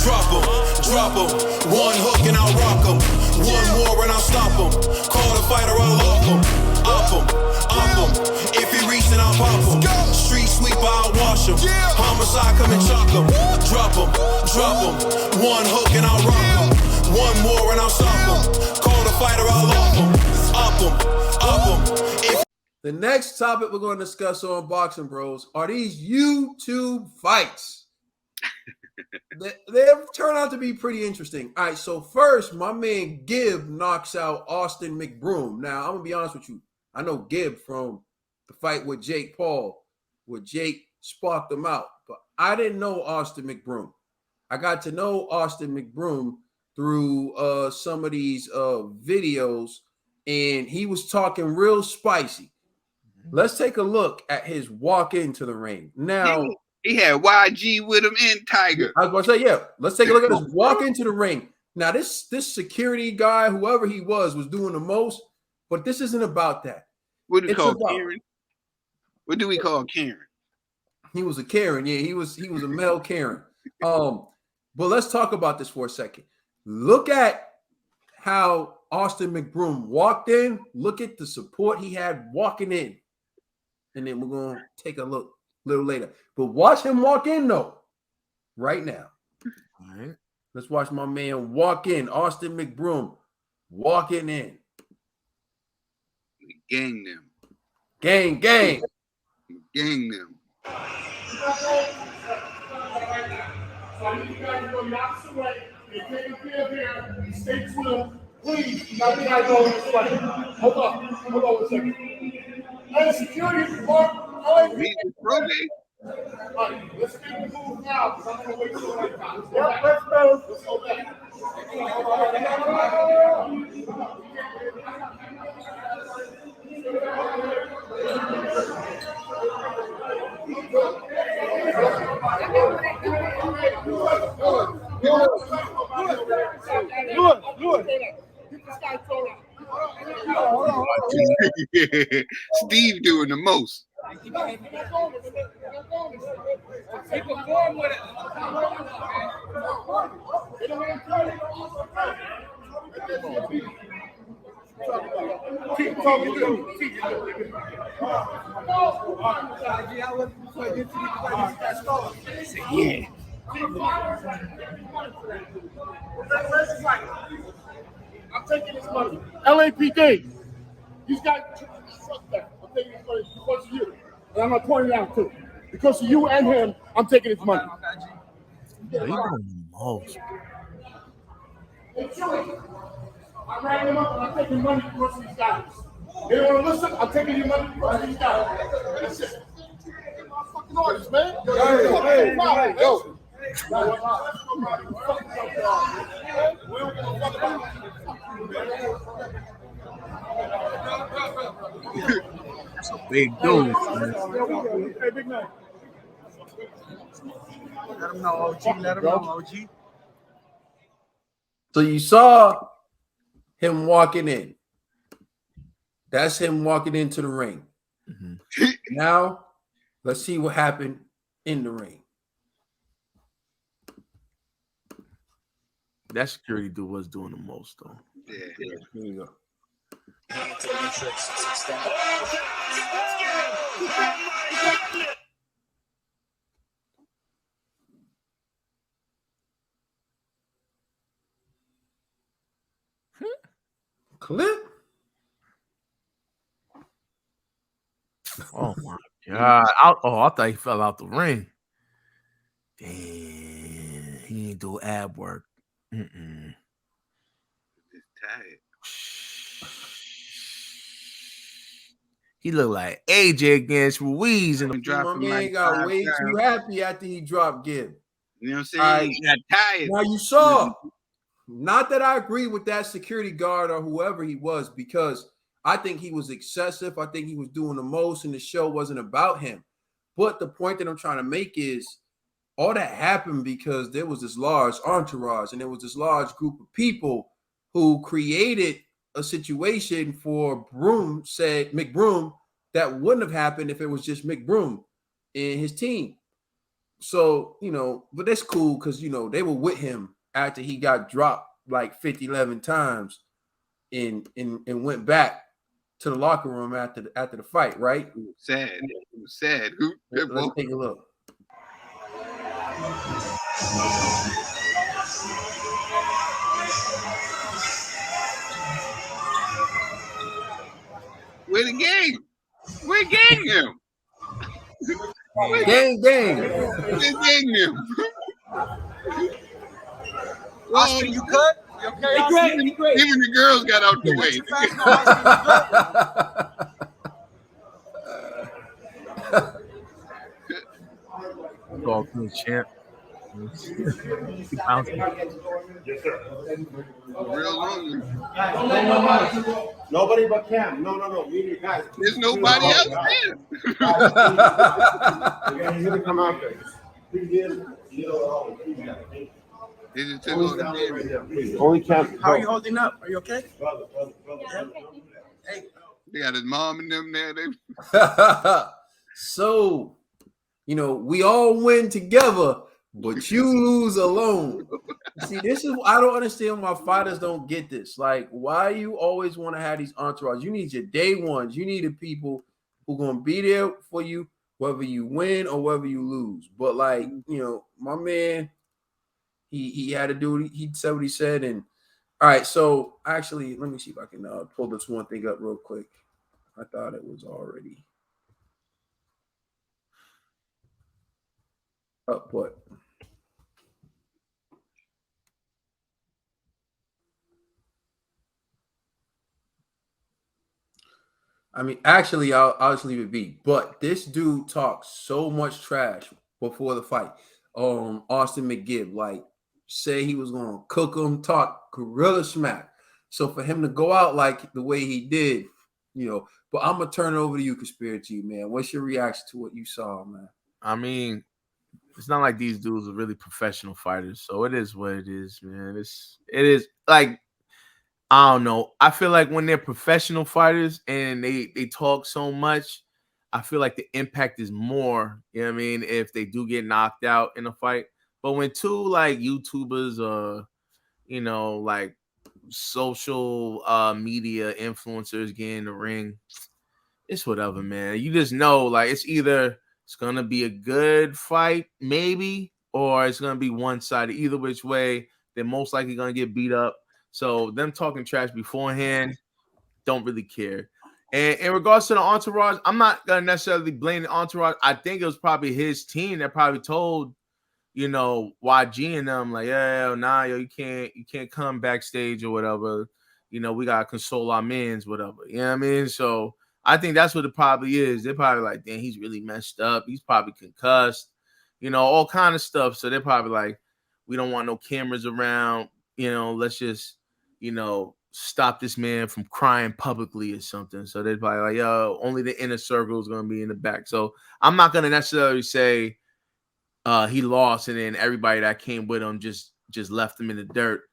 drop him. One hook and I'll rock him. One more and I'll stop him. Call the fighter, I'll lock him. Up him. If he reach, then I'll pop him. Street sweeper, I'll wash him. Homicide, come and chalk him. Drop him. One hook and I'll rock him. One more and I'll stop him. Call the fighter, I'll lock him. Up him. The next topic we're going to discuss on Boxing Bros are these YouTube fights. They've turned out to be pretty interesting. All right, so first, my man Gibb knocks out Austin McBroom. Now, I'm going to be honest with you. I know Gibb from the fight with Jake Paul, where Jake sparked him out. But I didn't know Austin McBroom. I got to know Austin McBroom through some of these videos, and he was talking real spicy. Let's take a look at his walk into the ring. Now, he had YG with him and Tiger. I was going to say, yeah, let's take a look at his walk into the ring. Now, this security guy, whoever he was doing the most, but this isn't about that. What do we call Karen? What do we call Karen? He was a Karen. Yeah, he was a male Karen. But let's talk about this for a second. Look at how Austin McBroom walked in. Look at the support he had walking in. And then we're going to take a look a little later. But watch him walk in, though, right now. All right. Let's watch my man walk in. Austin McBroom walking in. Gang them. Gang. Gang them. So I need you guys to go the opposite way. You take a field here. Stay true. Please, now you guys go this way. Hold on a second. And security report. Read the probate. All right, let's make the move now because I'm going to wait till the right time. Yep, let's go. Let's go back. Steve doing the most. Keep talking to Yeah. I'm taking this money. LAPD. These guys, fuck that. I'm taking this money because of you. And I'm going to point it out too. Because of you and him, I'm taking his money. Yeah, you doing the most. Hey, Joey, I'm writing him up and I'm taking money because of these guys. They don't want to listen, I'm taking your money because of these guys. That's it. I'm fucking artist, man. Yo. That's a big dude, man. Hey, big man. Let him know, OG. Let him know, OG. So you saw him walking in. That's him walking into the ring. Mm-hmm. Now, let's see what happened in the ring. That security dude was doing the most, though. Yeah. Here you go. Clip. Oh my God! I thought he fell out the ring. Damn, he ain't do ab work. Just tired. He looked like AJ against Ruiz in the My man got way too happy after he dropped Gibb. You know what I'm saying? He got tired. Now you saw, not that I agree with that security guard or whoever he was, because I think he was excessive. I think he was doing the most, and the show wasn't about him. But the point that I'm trying to make is all that happened because there was this large entourage and there was this large group of people who created a situation for McBroom that wouldn't have happened if it was just McBroom and his team. So, but that's cool because, they were with him after he got dropped like 50, 11 times and went back to the locker room after the fight, right? Sad. It was sad. Let's take a look. Where the gang? Where gang him? Gang. Where gang him? Austin, you good? You okay, Austin? Even the girls got out the way. All good champ. Real lonely. Nobody but Cam. No. We need guys. There's nobody else there. He's gonna come out there. They just took all the damage. Only Cam. How are you holding up? Are you okay? Hey. They got his mom and them there. So, we all win together, but you lose alone. See, this is I don't understand why fighters don't get this. Like, why you always want to have these entourage? You need your day ones. You need the people who gonna be there for you, whether you win or whether you lose. But like, my man, he had to do he said what he said. And all right, so actually, let me see if I can pull this one thing up real quick. I thought it was already up, but I mean, actually, I'll just leave it be. But this dude talks so much trash before the fight. Austin McGibb, like, say he was gonna cook him, talk gorilla smack. So for him to go out like the way he did, but I'm gonna turn it over to you, Conspiracy, man. What's your reaction to what you saw, man? I mean, it's not like these dudes are really professional fighters, so it is what it is, man. It is like, I don't know. I feel like when they're professional fighters and they talk so much, I feel like the impact is more, if they do get knocked out in a fight. But when two like YouTubers or, like social media influencers get in the ring, it's whatever, man. You just know, like, it's either it's gonna be a good fight, maybe, or it's gonna be one-sided. Either which way, they're most likely gonna get beat up. So them talking trash beforehand, don't really care. And in regards to the entourage, I'm not gonna necessarily blame the entourage. I think it was probably his team that probably told, YG and them, like, you can't come backstage or whatever. We gotta console our mans, whatever. You know what I mean? So I think that's what it probably is. They're probably like, damn, he's really messed up. He's probably concussed, all kind of stuff. So they're probably like, we don't want no cameras around. Let's just, stop this man from crying publicly or something. So they're probably like, yo, only the inner circle is going to be in the back. So I'm not going to necessarily say he lost and then everybody that came with him just left him in the dirt.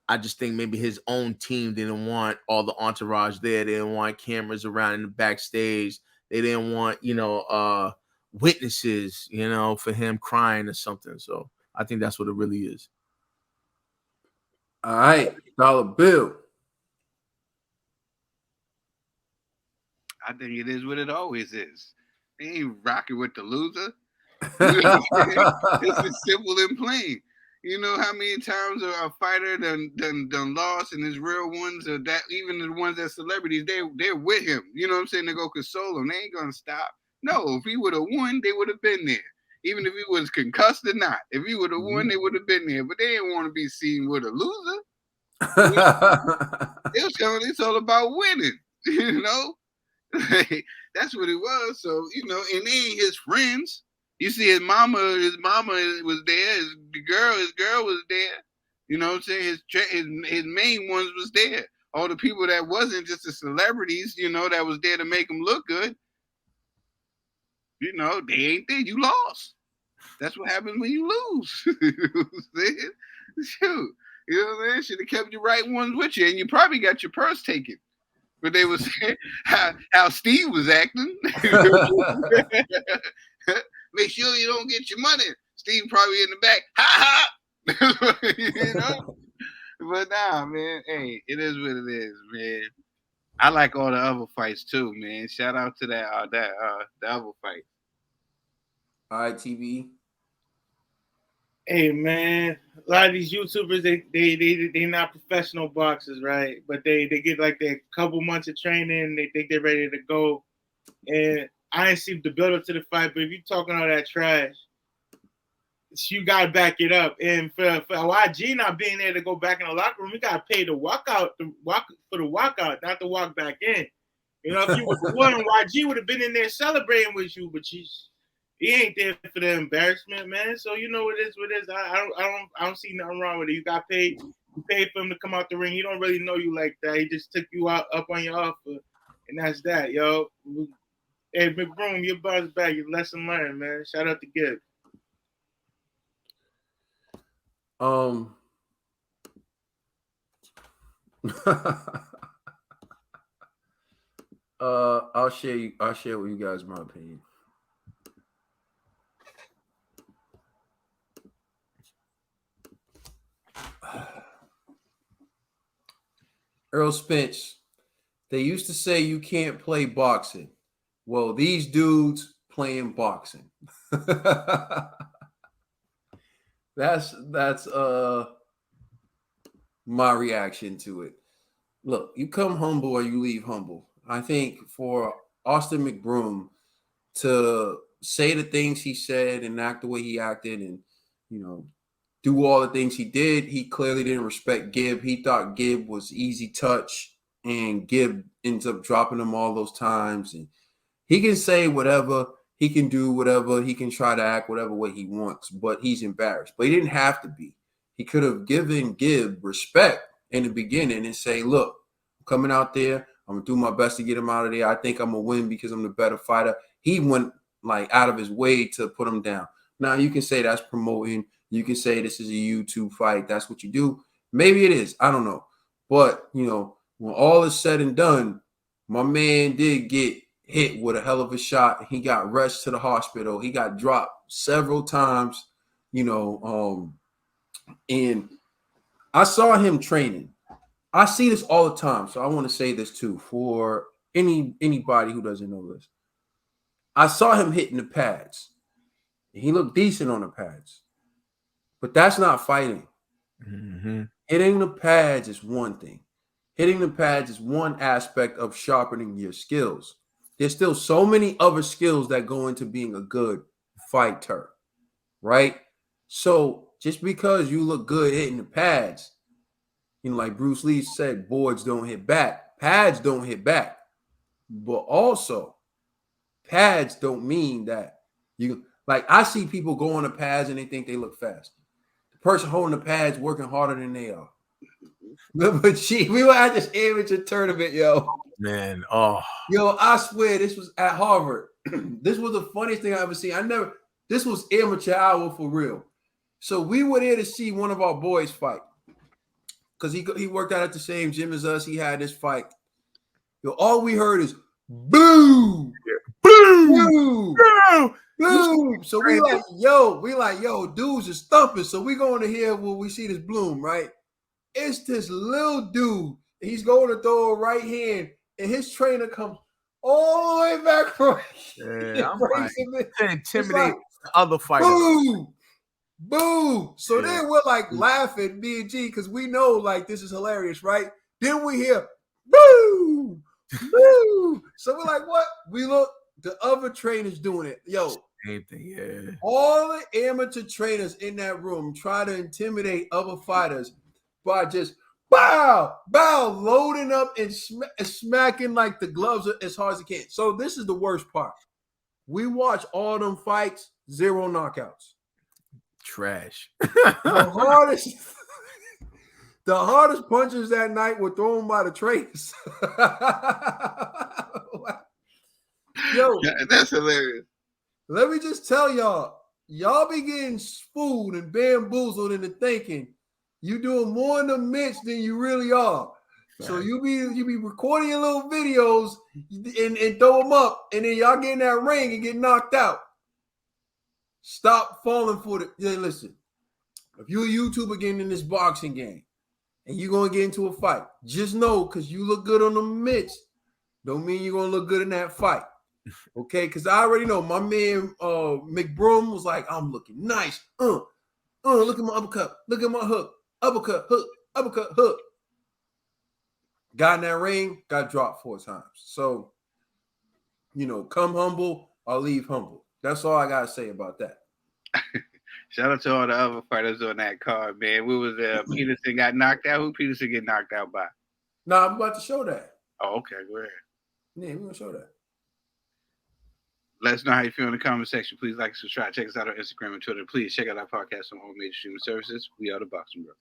I just think maybe his own team didn't want all the entourage there. They didn't want cameras around in the backstage. They didn't want, witnesses, for him crying or something. So I think that's what it really is. All right, Dollar Bill. I think it is what it always is. They ain't rocking with the loser. It's as simple and plain. You know how many times a fighter done lost, and his real ones are that even the ones that celebrities, they're with him. You know what I'm saying? They go console him. They ain't gonna stop. No, if he would have won, they would have been there. Even if he was concussed or not. If he would have won, they would have been there. But they didn't want to be seen with a loser. It's all about winning, That's what it was. So, and they ain't his friends. You see his mama was there. His girl was there. You know what I'm saying? His main ones was there. All the people that wasn't just the celebrities, that was there to make him look good. They ain't there. You lost. That's what happens when you lose. You know what I'm saying? Shoot. You know what I'm saying? Should have kept your right ones with you, and you probably got your purse taken. But they was saying how Steve was acting. Make sure you don't get your money. Steve probably in the back. Ha ha. You know. But nah, man. Hey, it is what it is, man. I like all the other fights too, man. Shout out to the other fight. All right, TV. Hey man, a lot of these YouTubers they not professional boxers, right? But they get like their couple months of training, they think they're ready to go. And I ain't see the build up to the fight, but if you talking all that trash, you gotta back it up. And for YG not being there to go back in the locker room, we gotta pay the walkout, for the walkout, not to walk back in. You know, if you was one, YG would have been in there celebrating with you, but he ain't there for the embarrassment, man. So you know what it is. I don't see nothing wrong with it. You got paid. You paid for him to come out the ring. He don't really know you like that. He just took you out up on your offer, and that's that, yo. Hey, McBroom, your buzz back. Your lesson learned, man. Shout out to Gibb. I'll share with you guys my opinion. Earl Spence, they used to say you can't play boxing. Well, these dudes playing boxing. That's my reaction to it. Look, you come humble or you leave humble. I think for Austin McBroom to say the things he said and act the way he acted and, you know, do all the things he did, he clearly didn't respect Gibb. He thought Gibb was easy touch, and Gibb ends up dropping him all those times. And he can say whatever, he can do whatever, he can try to act whatever way he wants, but he's embarrassed. But he didn't have to be. He could have given Gibb respect in the beginning and say, look, I'm coming out there, I'm going to do my best to get him out of there. I think I'm going to win because I'm the better fighter. He went like out of his way to put him down. Now, you can say that's promoting. You can say this is a YouTube fight. That's what you do. Maybe it is. I don't know. But, you know, when all is said and done, my man did get hit with a hell of a shot. He got rushed to the hospital. He got dropped several times, you know, and I saw him training. I see this all the time. So I want to say this too for anybody who doesn't know this. I saw him hitting the pads. He looked decent on the pads. But that's not fighting. Mm-hmm. Hitting the pads is one thing. Hitting the pads is one aspect of sharpening your skills. There's still so many other skills that go into being a good fighter, right? So just because you look good hitting the pads, you know, like Bruce Lee said, boards don't hit back. Pads don't hit back. But also, pads don't mean that you, like, I see people go on the pads and they think they look fast. The person holding the pads working harder than they are. But we were at this amateur tournament, yo. Man, Yo, I swear this was at Harvard. This was the funniest thing I ever seen. This was amateur hour for real. So we were there to see one of our boys fight. Because he worked out at the same gym as us. He had this fight. Yo, all we heard is boo! Boo! Boo! Bloom. So we like, yo, dudes is thumping. So we going to hear when we see this Bloom, right? It's this little dude. He's going to throw a right hand, and his trainer comes all the way back from I'm like, to intimidate like, the other fighter. Boom! Boom! So then we're like laughing, me and G, because we know like this is hilarious, right? Then we hear boo! Boo! So we're like, what? We look. The other trainers doing it. Yo, same thing, yeah. All the amateur trainers in that room try to intimidate other fighters by just bow, loading up and smacking like the gloves as hard as they can. So this is the worst part. We watch all them fights, 0 knockouts. Trash. The hardest punches that night were thrown by the trainers. Yo, that's hilarious. Let me just tell y'all be getting spooled and bamboozled into thinking you doing more in the mitts than you really are. Right. So you be recording your little videos and throw them up, and then y'all get in that ring and get knocked out. Stop falling for the. Yeah, listen. If you're a YouTuber getting in this boxing game and you're gonna get into a fight, just know because you look good on the mitts, don't mean you're gonna look good in that fight. Okay, because I already know my man McBroom was like, I'm looking nice. Look at my uppercut, look at my hook, uppercut, hook. Got in that ring, got dropped 4 times. So, come humble or leave humble. That's all I gotta say about that. Shout out to all the other fighters on that card, man. We was Peterson got knocked out. Who Peterson get knocked out by? Nah, I'm about to show that. Oh, okay, go ahead. Yeah, we're gonna show that. Let us know how you feel in the comment section. Please like, subscribe, check us out on Instagram and Twitter. Please check out our podcast on all major streaming services. We are the Boxing Bros.